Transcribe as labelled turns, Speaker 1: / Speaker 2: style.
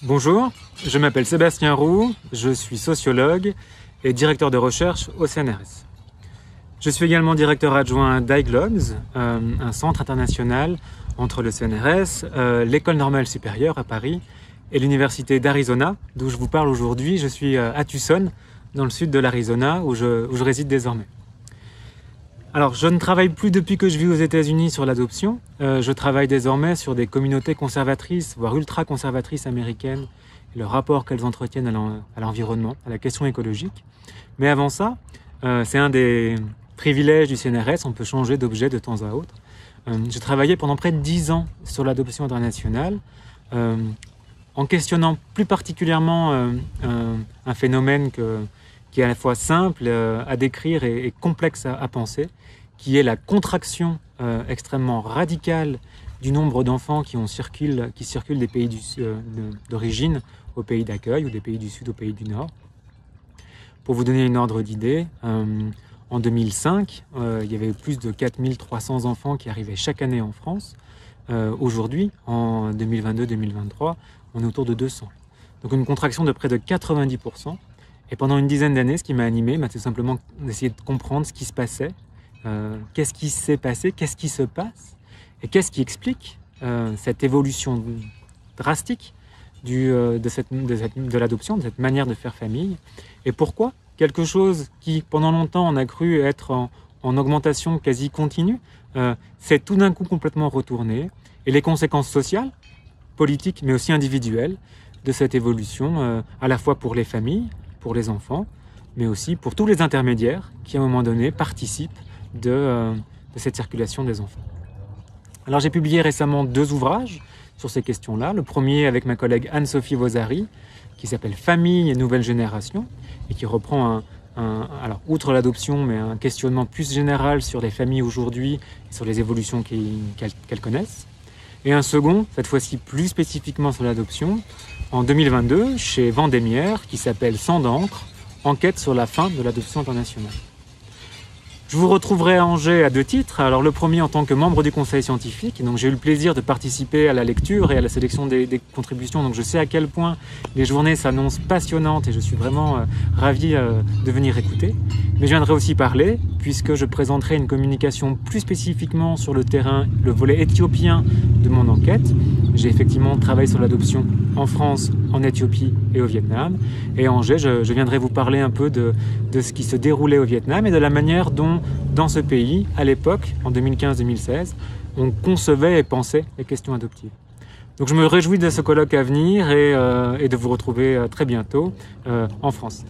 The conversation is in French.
Speaker 1: Bonjour, je m'appelle Sébastien Roux, je suis sociologue et directeur de recherche au CNRS. Je suis également directeur adjoint d'IGLOBS, un centre international entre le CNRS, l'École normale supérieure à Paris et l'Université d'Arizona, d'où je vous parle aujourd'hui. Je suis à Tucson, dans le sud de l'Arizona, où je réside désormais. Alors, je ne travaille plus depuis que je vis aux États-Unis sur l'adoption. Je travaille désormais sur des communautés conservatrices, voire ultra-conservatrices américaines, et le rapport qu'elles entretiennent à l'environnement, à la question écologique. Mais avant ça, c'est un des privilèges du CNRS, on peut changer d'objet de temps à autre. J'ai travaillé pendant près de 10 ans sur l'adoption internationale, en questionnant plus particulièrement un phénomène qui est à la fois simple à décrire et complexe à penser, qui est la contraction extrêmement radicale du nombre d'enfants qui circulent des pays d'origine aux pays d'accueil ou des pays du Sud aux pays du Nord. Pour vous donner une ordre d'idée, en 2005, il y avait plus de 4300 enfants qui arrivaient chaque année en France. Aujourd'hui, en 2022-2023, on est autour de 200. Donc une contraction de près de 90%. Et pendant une dizaine d'années, ce qui m'a animé, c'est simplement d'essayer de comprendre ce qui se passait, qu'est-ce qui s'est passé, qu'est-ce qui se passe, et qu'est-ce qui explique cette évolution drastique de l'adoption, de cette manière de faire famille, et pourquoi quelque chose qui, pendant longtemps, on a cru être en augmentation quasi continue, s'est tout d'un coup complètement retourné, et les conséquences sociales, politiques, mais aussi individuelles, de cette évolution, à la fois pour les familles, pour les enfants, mais aussi pour tous les intermédiaires qui, à un moment donné, participent de cette circulation des enfants. Alors j'ai publié récemment 2 ouvrages sur ces questions-là. Le premier avec ma collègue Anne-Sophie Vosary, qui s'appelle « Famille et nouvelle génération » et qui reprend alors outre l'adoption, mais un questionnement plus général sur les familles aujourd'hui et sur les évolutions qu'elles connaissent. Et un second, cette fois-ci plus spécifiquement sur l'adoption, en 2022, chez Vendémiaire, qui s'appelle Sang d'encre, enquête sur la fin de l'adoption internationale. Je vous retrouverai à Angers à 2 titres. Alors le premier en tant que membre du conseil scientifique, donc j'ai eu le plaisir de participer à la lecture et à la sélection des contributions, donc je sais à quel point les journées s'annoncent passionnantes et je suis vraiment ravi de venir écouter. Mais je viendrai aussi parler, puisque je présenterai une communication plus spécifiquement sur le terrain, le volet éthiopien de mon enquête. J'ai effectivement travaillé sur l'adoption en France, en Éthiopie et au Vietnam. Et à Angers, je viendrai vous parler un peu de ce qui se déroulait au Vietnam et de la manière dont, dans ce pays, à l'époque, en 2015-2016, on concevait et pensait les questions adoptives. Donc je me réjouis de ce colloque à venir et de vous retrouver très bientôt en France.